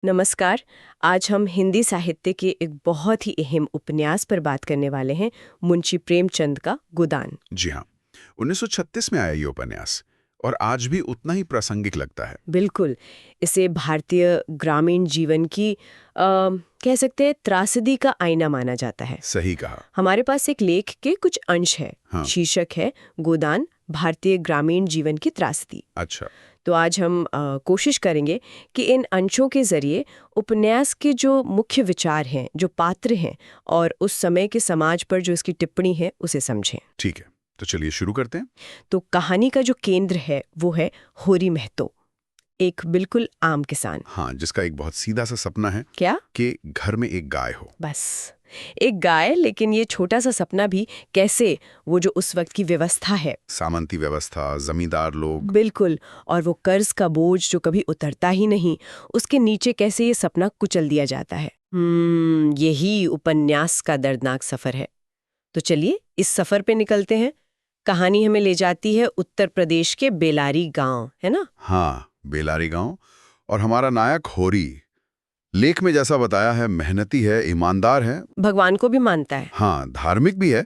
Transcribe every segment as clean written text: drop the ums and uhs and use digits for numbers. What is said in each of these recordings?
नमस्कार। आज हम हिंदी साहित्य के एक बहुत ही अहम उपन्यास पर बात करने वाले हैं, मुंशी प्रेमचंद का गोदान। जी हाँ। 1936 में आया ये उपन्यास और आज भी उतना ही प्रासंगिक लगता है। बिल्कुल, इसे भारतीय ग्रामीण जीवन की कह सकते हैं त्रासदी का आईना माना जाता है। सही कहा। हमारे पास एक लेख के कुछ अंश है। हाँ। शीर्षक है गोदान, भारतीय ग्रामीण जीवन की त्रासदी। अच्छा। तो आज हम कोशिश करेंगे कि इन अंशों के जरिए उपन्यास के जो मुख्य विचार हैं, जो पात्र हैं और उस समय के समाज पर जो इसकी टिप्पणी है उसे समझें। ठीक है, तो चलिए शुरू करते हैं। तो कहानी का जो केंद्र है वो है होरी महतो, एक बिल्कुल आम किसान। हाँ, जिसका एक बहुत सीधा सा सपना है क्या? कि घर में एक गाय हो। बस एक गाय, लेकिन ये छोटा सा सपना भी कैसे वो जो उस वक्त की व्यवस्था है, सामंती व्यवस्था, जमींदार लोग। बिल्कुल, और वो कर्ज का बोझ जो कभी उतरता ही नहीं, उसके नीचे कैसे ये सपना कुचल दिया जाता है। यही उपन्यास का दर्दनाक सफर है। तो चलिए इस सफर पे निकलते हैं। कहानी हमें ले जाती है उत्तर प्रदेश के बेलारी गांव, है ना? हाँ, बेलारी गांव। और हमारा नायक होरी, लेख में जैसा बताया है, मेहनती है, ईमानदार है। भगवान को भी मानता है। हाँ, धार्मिक भी है।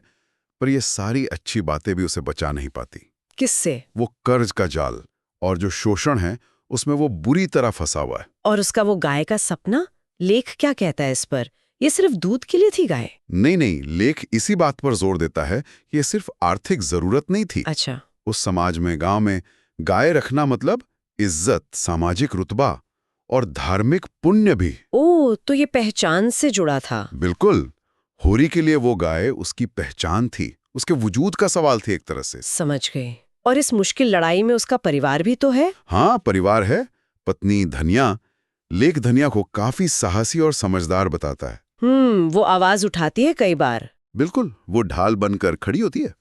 पर ये सारी अच्छी बातें भी उसे बचा नहीं पाती। किससे? वो कर्ज का जाल और जो शोषण है उसमें वो बुरी तरह फंसा हुआ है। और उसका वो गाय का सपना, लेख क्या कहता है इस पर? ये सिर्फ दूध के लिए थी गाय? नहीं नहीं, लेख इसी बात पर जोर देता है कि ये सिर्फ आर्थिक जरूरत नहीं थी। अच्छा। उस समाज में, गांव में गाय रखना मतलब इज्जत, सामाजिक रुतबा और धार्मिक पुण्य भी। ओ, तो ये पहचान से जुड़ा था। बिल्कुल। होरी के लिए वो गाय उसकी पहचान थी, उसके वजूद का सवाल थी एक तरह से। समझ गए। और इस मुश्किल लड़ाई में उसका परिवार भी तो है। हाँ, परिवार है। पत्नी धनिया। लेख धनिया को काफी साहसी और समझदार बताता है। वो आवाज उठाती है कई बार। बिल्कुल, वो ढाल बनकर खड़ी होती है।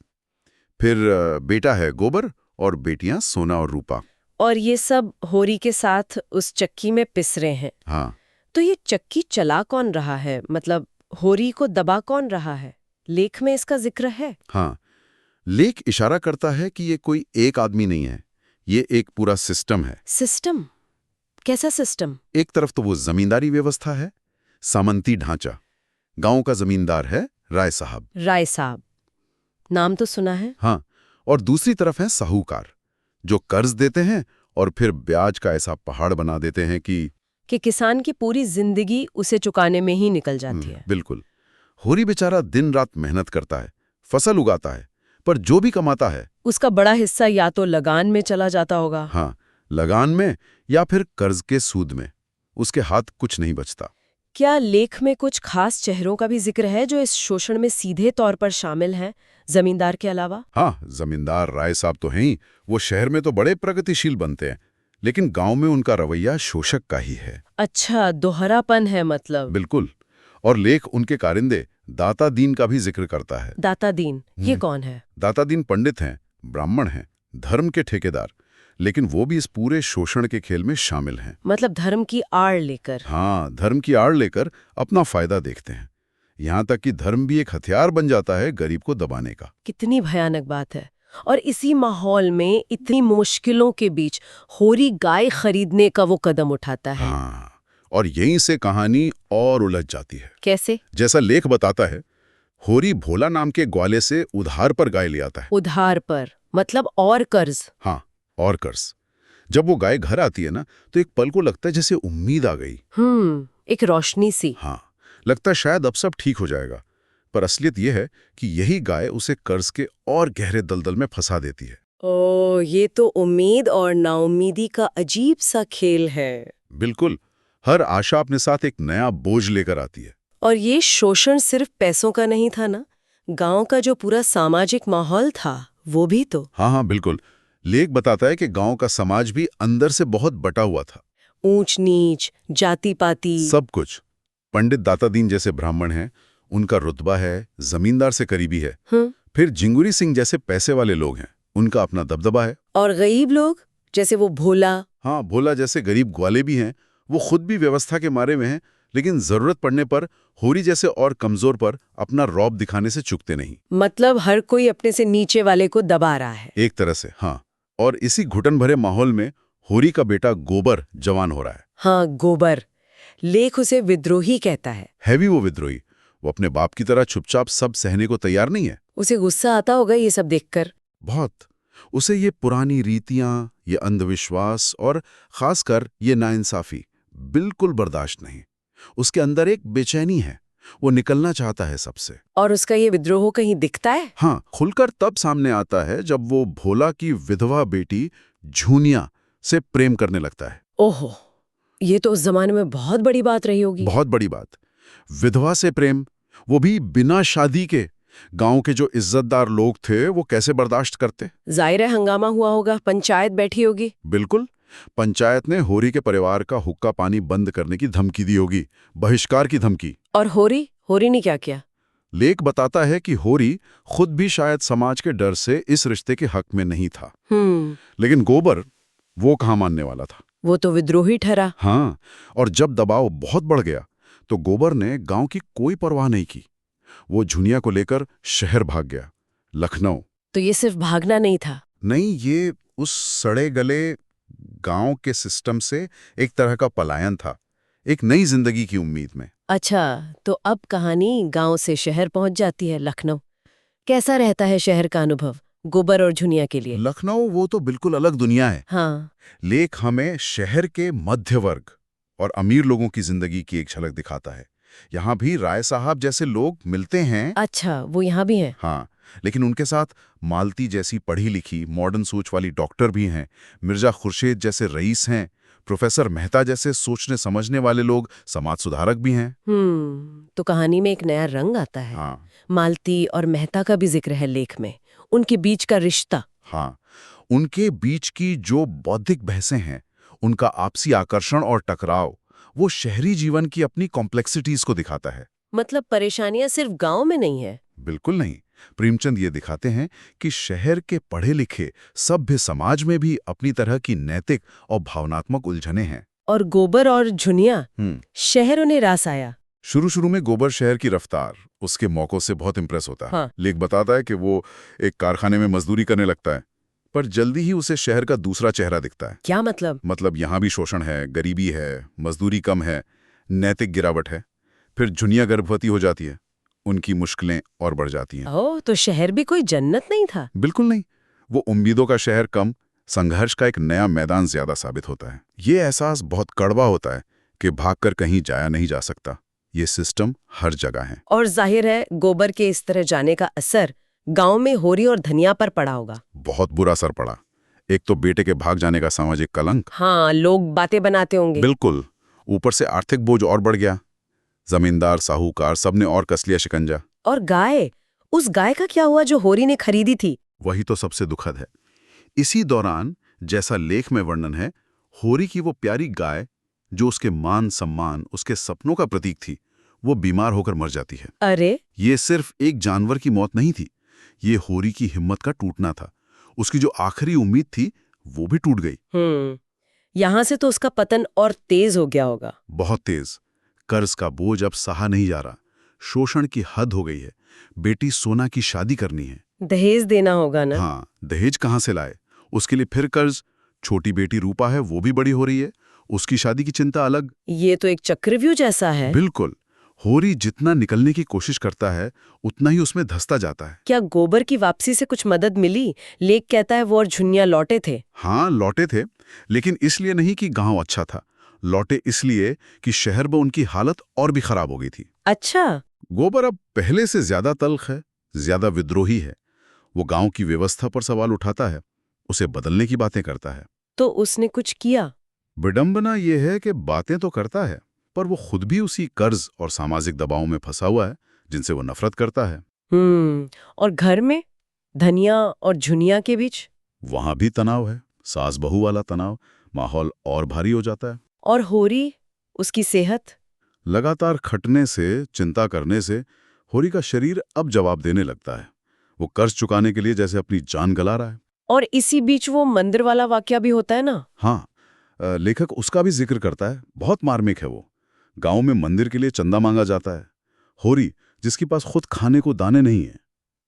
फिर बेटा है गोबर और बेटियां सोना और रूपा। और ये सब होरी के साथ उस चक्की में पिस रहे हैं। हाँ। तो ये चक्की चला कौन रहा है, मतलब होरी को दबा कौन रहा है? लेख में इसका जिक्र है। हाँ, लेख इशारा करता है कि ये कोई एक आदमी नहीं है, ये एक पूरा सिस्टम है। सिस्टम? कैसा सिस्टम? एक तरफ तो वो जमींदारी व्यवस्था है, सामंती ढांचा। गांव का जमींदार है राय साहब। राय साहब, नाम तो सुना है। हाँ, और दूसरी तरफ है साहूकार, जो कर्ज देते हैं और फिर ब्याज का ऐसा पहाड़ बना देते हैं कि किसान की पूरी जिंदगी उसे चुकाने में ही निकल जाती है। बिल्कुल। होरी बेचारा दिन रात मेहनत करता है, फसल उगाता है, पर जो भी कमाता है उसका बड़ा हिस्सा या तो लगान में चला जाता होगा। हाँ, लगान में या फिर कर्ज के सूद में। उसके हाथ कुछ नहीं बचता। क्या लेख में कुछ खास चेहरों का भी जिक्र है जो इस शोषण में सीधे तौर पर शामिल हैं, जमींदार के अलावा? हाँ, जमींदार राय साहब तो हैं ही। वो शहर में तो बड़े प्रगतिशील बनते हैं, लेकिन गांव में उनका रवैया शोषक का ही है। अच्छा, दोहरापन है मतलब। बिल्कुल। और लेख उनके कारिंदे दाता दीन का भी जिक्र करता है। दाता दीन, ये कौन है? दाता दीन पंडित हैं, ब्राह्मण हैं, धर्म के ठेकेदार, लेकिन वो भी इस पूरे शोषण के खेल में शामिल हैं। मतलब धर्म की आड़ लेकर। हाँ, धर्म की आड़ लेकर अपना फायदा देखते हैं। यहाँ तक कि धर्म भी एक हथियार बन जाता है गरीब को दबाने का। कितनी भयानक बात है। और इसी माहौल में इतनी मुश्किलों के बीच होरी गाय खरीदने का वो कदम उठाता है। हाँ, और यहीं से कहानी और उलझ जाती है। कैसे? जैसा लेख बताता है, होरी भोला नाम के ग्वाले से उधार पर गाय ले आता है। उधार पर मतलब और कर्ज? हाँ, और कर्ज। जब वो गाय घर आती है ना, तो एक पल को लगता है जैसे उम्मीद आ गई। एक रोशनी सी। हाँ, लगता है शायद अब सब ठीक हो जाएगा। पर असलियत यह है कि यही गाय उसे कर्ज के और गहरे दलदल में फंसा देती है। ओ, ये तो उम्मीद और नाउम्मीदी का अजीब सा खेल है। बिल्कुल। हर आशा अपने साथ एक नया बोझ लेकर आती है। और ये शोषण सिर्फ पैसों का नहीं था ना, गांव का जो पूरा सामाजिक माहौल था वो भी तो। हाँ हाँ, बिल्कुल। लेख बताता है कि गांव का समाज भी अंदर से बहुत बटा हुआ था। ऊंच नीच, जाति पाति, सब कुछ। पंडित दाता दीन जैसे ब्राह्मण हैं, उनका रुतबा है, जमींदार से करीबी है। फिर जिंगुरी सिंह जैसे पैसे वाले लोग हैं, उनका अपना दबदबा है। और गरीब लोग जैसे वो भोला। हाँ, भोला जैसे गरीब ग्वाले भी हैं। वो खुद भी व्यवस्था के मारे में हैं, लेकिन जरूरत पड़ने पर होरी जैसे और कमजोर पर अपना रौब दिखाने से चूकते नहीं। मतलब हर कोई अपने से नीचे वाले को दबा रहा है एक तरह से। हाँ, और इसी घुटन भरे माहौल में होरी का बेटा गोबर जवान हो रहा है। हाँ, गोबर। लेख उसे विद्रोही कहता है। है भी वो विद्रोही। वो अपने बाप की तरह चुपचाप सब सहने को तैयार नहीं है। उसे गुस्सा आता होगा ये सब देखकर। बहुत। उसे ये पुरानी रीतियां, ये अंधविश्वास और खासकर ये नाइंसाफी बिल्कुल बर्दाश्त नहीं। उसके अंदर एक बेचैनी है, वो निकलना चाहता है सबसे। और उसका ये विद्रोह कहीं दिखता है? हाँ, खुलकर तब सामने आता है जब वो भोला की विधवा बेटी झूनिया से प्रेम करने लगता है। ओहो, ये तो उस जमाने में बहुत बड़ी बात रही होगी। बहुत बड़ी बात। विधवा से प्रेम, वो भी बिना शादी के। गांव के जो इज्जतदार लोग थे वो कैसे बर्दाश्त करते? जाहिर है हंगामा हुआ होगा, पंचायत बैठी होगी। बिल्कुल। पंचायत ने होरी के परिवार का हुक्का पानी बंद करने की धमकी दी होगी, बहिष्कार की धमकी। और होरी ने क्या किया? लेख बताता है कि होरी खुद भी शायद समाज के डर से इस रिश्ते के हक में नहीं था। लेकिन गोबर, वो कहाँ मानने वाला था? वो तो विद्रोही ठहरा। हाँ, और जब दबाव बहुत बढ़ गया तो गोबर ने गांव की कोई परवाह नहीं की। वो झुनिया को लेकर शहर भाग गया, लखनऊ। तो ये सिर्फ भागना नहीं था? नहीं, ये उस सड़े गले गांव के सिस्टम से एक तरह का पलायन था, एक नई जिंदगी की उम्मीद में। अच्छा, तो अब कहानी गांव से शहर पहुंच जाती है, लखनऊ। कैसा रहता है शहर का अनुभव गोबर और झुनिया के लिए? लखनऊ वो तो बिल्कुल अलग दुनिया है। हाँ। लेख हमें शहर के मध्य वर्ग और अमीर लोगों की जिंदगी की एक झलक दिखाता है। यहाँ भी राय साहब जैसे लोग मिलते हैं। अच्छा, वो यहाँ भी हैं? हाँ, लेकिन उनके साथ मालती जैसी पढ़ी लिखी मॉडर्न सोच वाली डॉक्टर भी हैं, मिर्जा खुर्शीद जैसे रईस हैं, प्रोफेसर मेहता जैसे सोचने समझने वाले लोग समाज सुधारक भी हैं। तो कहानी में एक नया रंग आता है। हाँ। मालती और मेहता का भी जिक्र है लेख में, उनके बीच का रिश्ता। हाँ, उनके बीच की जो बौद्धिक बहसें हैं, उनका आपसी आकर्षण और टकराव, वो शहरी जीवन की अपनी कॉम्प्लेक्सिटीज को दिखाता है। मतलब परेशानियां सिर्फ गांव में नहीं है? बिल्कुल नहीं। प्रेमचंद ये दिखाते हैं कि शहर के पढ़े लिखे सभ्य समाज में भी अपनी तरह की नैतिक और भावनात्मक उलझनें हैं। और गोबर और झुनिया, शहर उन्हें रास आया। शुरू में गोबर शहर की रफ्तार, उसके मौकों से बहुत इंप्रेस होता है। हाँ। लेख बताता है कि वो एक कारखाने में मजदूरी करने लगता है, पर जल्दी ही उसे शहर का दूसरा चेहरा दिखता है। क्या मतलब? मतलब यहाँ भी शोषण है, गरीबी है, मजदूरी कम है, नैतिक गिरावट है। फिर झुनिया गर्भवती हो जाती है, उनकी मुश्किलें और बढ़ जाती हैं। ओह, तो शहर भी कोई जन्नत नहीं था? बिल्कुल नहीं। वो उम्मीदों का शहर कम, संघर्ष का एक नया मैदान ज्यादा साबित होता है। ये एहसास बहुत कड़वा होता है कि भागकर कहीं जाया नहीं जा सकता, ये सिस्टम हर जगह है। और जाहिर है गोबर के इस तरह जाने का असर गांव में होरी और धनिया पर पड़ा होगा। बहुत बुरा असर पड़ा। एक तो बेटे के भाग जाने का सामाजिक कलंक। हाँ, लोग बातें बनाते होंगे। बिल्कुल। ऊपर से आर्थिक बोझ और बढ़ गया। जमींदार, साहूकार, सबने और कस लिया शिकंजा। और गाय, उस गाय का क्या हुआ जो होरी ने खरीदी थी? वही तो सबसे दुखद है। इसी दौरान, जैसा लेख में वर्णन है, होरी की वो प्यारी गाय जो उसके मान सम्मान, उसके सपनों का प्रतीक थी, वो बीमार होकर मर जाती है। अरे! ये सिर्फ एक जानवर की मौत नहीं थी, ये होरी की हिम्मत का टूटना था। उसकी जो आखिरी उम्मीद थी वो भी टूट गई। यहां से तो उसका पतन और तेज हो गया होगा। बहुत तेज। कर्ज का बोझ अब सहा नहीं जा रहा, शोषण की हद हो गई है। बेटी सोना की शादी करनी है, दहेज देना होगा ना? हाँ, दहेज कहाँ से लाए? उसके लिए फिर कर्ज। छोटी बेटी रूपा है, वो भी बड़ी हो रही है, उसकी शादी की चिंता अलग। ये तो एक चक्रव्यूह जैसा है। बिल्कुल। होरी जितना निकलने की कोशिश करता है उतना ही उसमें धंसता जाता है। क्या गोबर की वापसी से कुछ मदद मिली? लेख कहता है वो और झुनिया लौटे थे। हाँ, लौटे थे, लेकिन इसलिए नहीं कि गांव अच्छा था। लौटे इसलिए कि शहर में उनकी हालत और भी खराब हो गई थी। अच्छा। गोबर अब पहले से ज्यादा तल्ख है, ज्यादा विद्रोही है। वो गांव की व्यवस्था पर सवाल उठाता है, उसे बदलने की बातें करता है। तो उसने कुछ किया? विडंबना यह है कि बातें तो करता है, पर वो खुद भी उसी कर्ज और सामाजिक दबाव में फंसा हुआ है जिनसे वो नफरत करता है। और घर में धनिया और झुनिया के बीच? वहां भी तनाव है, सास बहू वाला तनाव। माहौल और भारी हो जाता है। और होरी, उसकी सेहत? लगातार खटने से, चिंता करने से होरी का शरीर अब जवाब देने लगता है। वो कर्ज चुकाने के लिए जैसे अपनी जान गला रहा है। और इसी बीच वो मंदिर वाला वाकया भी होता है ना? हाँ, लेखक उसका भी जिक्र करता है। बहुत मार्मिक है वो। गांव में मंदिर के लिए चंदा मांगा जाता है। होरी, जिसके पास खुद खाने को दाने नहीं है,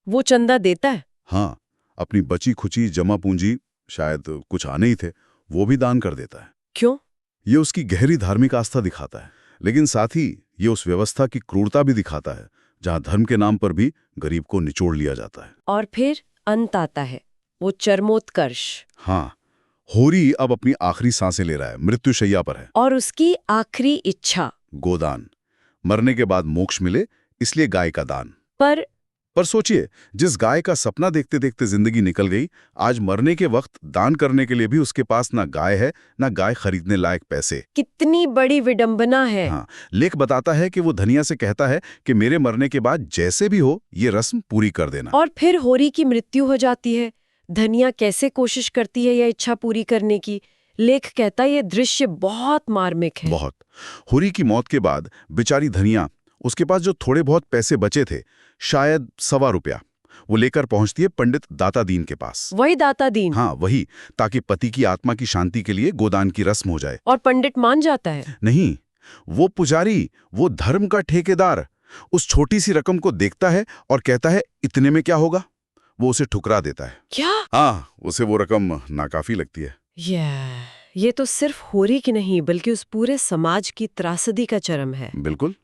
वो चंदा देता है? हाँ, अपनी बची खुची जमा पूंजी, शायद कुछ आने ही थे, वो भी दान कर देता है। क्यों? ये उसकी गहरी धार्मिक आस्था दिखाता है। लेकिन साथ ही ये उस व्यवस्था की क्रूरता भी दिखाता है जहां धर्म के नाम पर भी गरीब को निचोड़ लिया जाता है। और फिर अंत आता है, वो चरमोत्कर्ष। हाँ, होरी अब अपनी आखिरी सांसें ले रहा है, मृत्युशैया पर है। और उसकी आखिरी इच्छा, गोदान, मरने के बाद मोक्ष मिले, इसलिए गाय का दान। पर सोचिए, जिस गाय का सपना देखते देखते जिंदगी निकल गई, आज मरने के वक्त दान करने के लिए भी उसके पास ना गाय है, ना गाय खरीदने लायक पैसे। कितनी बड़ी विडंबना है। हाँ, लेख बताता है कि वो धनिया से कहता है कि मेरे मरने के बाद जैसे भी हो ये रस्म पूरी कर देना। और फिर होरी की मृत्यु हो जाती है। धनिया कैसे कोशिश करती है यह इच्छा पूरी करने की। लेख कहता है ये दृश्य बहुत मार्मिक है। बहुत। होरी की मौत के बाद बेचारी धनिया, उसके पास जो थोड़े बहुत पैसे बचे थे, शायद ₹1.25, वो लेकर पहुंचती है पंडित दाता दीन के पास। वही दाता दीन? हाँ, वही, ताकि पति की आत्मा की शांति के लिए गोदान की रस्म हो जाए। और पंडित मान जाता है? नहीं, वो पुजारी, वो धर्म का ठेकेदार उस छोटी सी रकम को देखता है और कहता है इतने में क्या होगा। वो उसे ठुकरा देता है। क्या? हाँ, उसे वो रकम नाकाफी लगती है। ये तो सिर्फ होरी की नहीं बल्कि उस पूरे समाज की त्रासदी का चरम है। बिल्कुल।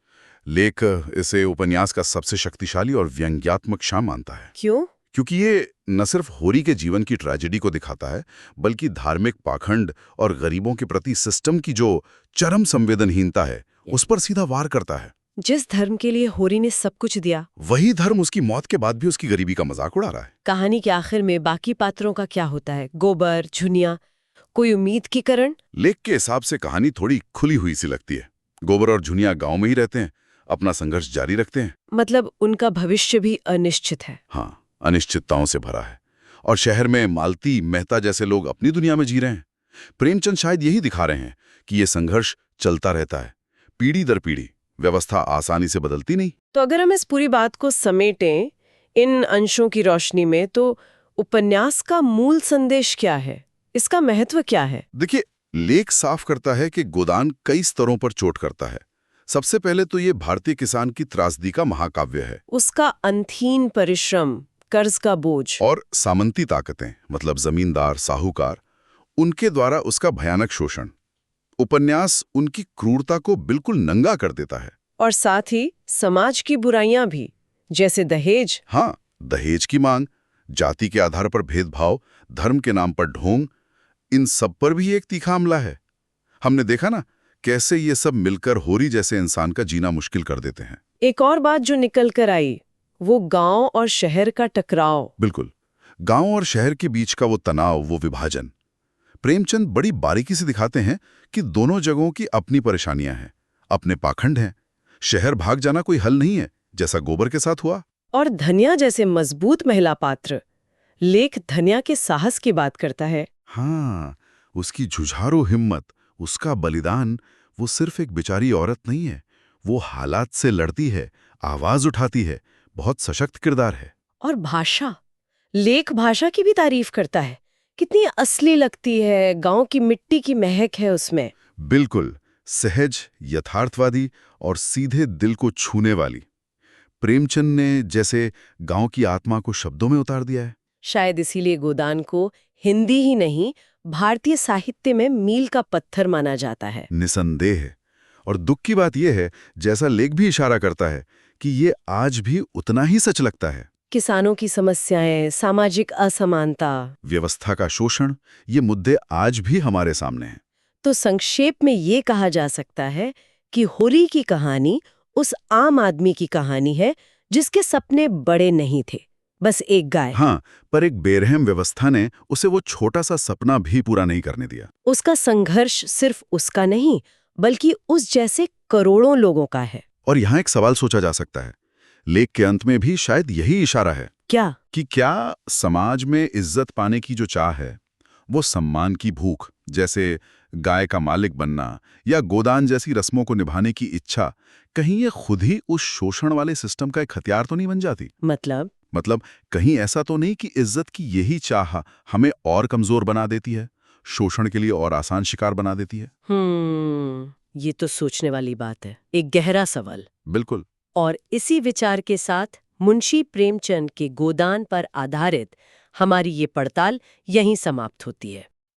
लेख इसे उपन्यास का सबसे शक्तिशाली और व्यंग्यात्मक क्षण मानता है। क्यों? क्योंकि ये न सिर्फ होरी के जीवन की ट्रेजेडी को दिखाता है, बल्कि धार्मिक पाखंड और गरीबों के प्रति सिस्टम की जो चरम संवेदनहीनता है, उस पर सीधा वार करता है। जिस धर्म के लिए होरी ने सब कुछ दिया, वही धर्म उसकी मौत के बाद भी उसकी गरीबी का मजाक उड़ा रहा है। कहानी के आखिर में बाकी पात्रों का क्या होता है? गोबर, झुनिया, कोई उम्मीद की किरण? लेख के हिसाब से कहानी थोड़ी खुली हुई सी लगती है। गोबर और झुनिया गांव में ही रहते हैं, अपना संघर्ष जारी रखते हैं। मतलब उनका भविष्य भी अनिश्चित है। हाँ, अनिश्चितताओं से भरा है। और शहर में मालती, मेहता जैसे लोग अपनी दुनिया में जी रहे हैं। प्रेमचंद शायद यही दिखा रहे हैं कि ये संघर्ष चलता रहता है, पीढ़ी दर पीढ़ी। व्यवस्था आसानी से बदलती नहीं। तो अगर हम इस पूरी बात को समेटें इन अंशों की रोशनी में, तो उपन्यास का मूल संदेश क्या है? इसका महत्व क्या है? देखिए, लेख साफ करता है कि गोदान कई स्तरों पर चोट करता है। सबसे पहले तो ये भारतीय किसान की त्रासदी का महाकाव्य है। उसका अंतहीन परिश्रम, कर्ज का बोझ और सामंती ताकतें, मतलब जमींदार, साहूकार, उनके द्वारा उसका भयानक शोषण। उपन्यास उनकी क्रूरता को बिल्कुल नंगा कर देता है। और साथ ही समाज की बुराइयां भी, जैसे दहेज। हाँ, दहेज की मांग, जाति के आधार पर भेदभाव, धर्म के नाम पर ढोंग, इन सब पर भी एक तीखा हमला है। हमने देखा ना कैसे ये सब मिलकर होरी जैसे इंसान का जीना मुश्किल कर देते हैं। एक और बात जो निकल कर आई, वो गांव और शहर का टकराव। बिल्कुल, गांव और शहर के बीच का वो तनाव, वो विभाजन। प्रेमचंद बड़ी बारीकी से दिखाते हैं कि दोनों जगहों की अपनी परेशानियां हैं, अपने पाखंड हैं। शहर भाग जाना कोई हल नहीं है, जैसा गोबर के साथ हुआ। और धनिया जैसे मजबूत महिला पात्र। लेख धनिया के साहस की बात करता है। हाँ, उसकी जुझारू हिम्मत, उसका बलिदान। वो सिर्फ एक बेचारी औरत नहीं है, वो हालात से लड़ती है, आवाज उठाती है, बहुत सशक्त किरदार है। और भाषा, लेख भाषा की भी तारीफ करता है। कितनी असली लगती है, गांव की मिट्टी की महक है उसमें। बिल्कुल, सहज, यथार्थवादी और सीधे दिल को छूने वाली। प्रेमचंद ने जैसे गांव की आत्मा को शब्दों में उतार दिया है। शायद इसीलिए गोदान को हिंदी ही नहीं, भारतीय साहित्य में मील का पत्थर माना जाता है। निसंदेह। और दुख की बात यह है, जैसा लेख भी इशारा करता है, कि ये आज भी उतना ही सच लगता है। किसानों की समस्याएं, सामाजिक असमानता, व्यवस्था का शोषण, ये मुद्दे आज भी हमारे सामने हैं। तो संक्षेप में ये कहा जा सकता है कि होरी की कहानी उस आम आदमी की कहानी है जिसके सपने बड़े नहीं थे, बस एक गाय। हाँ, पर एक बेरहम व्यवस्था ने उसे वो छोटा सा सपना भी पूरा नहीं करने दिया। उसका संघर्ष सिर्फ उसका नहीं, बल्कि उस जैसे करोड़ों लोगों का है। और यहाँ एक सवाल सोचा जा सकता है, लेख के अंत में भी शायद यही इशारा है। क्या? कि क्या समाज में इज्जत पाने की जो चाह है, वो सम्मान की भूख, जैसे गाय का मालिक बनना या गोदान जैसी रस्मों को निभाने की इच्छा, कहीं ये खुद ही उस शोषण वाले सिस्टम का एक हथियार तो नहीं बन जाती? मतलब कहीं ऐसा तो नहीं कि इज्जत की यही चाह हमें और कमजोर बना देती है, शोषण के लिए और आसान शिकार बना देती है? ये तो सोचने वाली बात है, एक गहरा सवाल। बिल्कुल। और इसी विचार के साथ मुंशी प्रेमचंद के गोदान पर आधारित हमारी ये पड़ताल यहीं समाप्त होती है।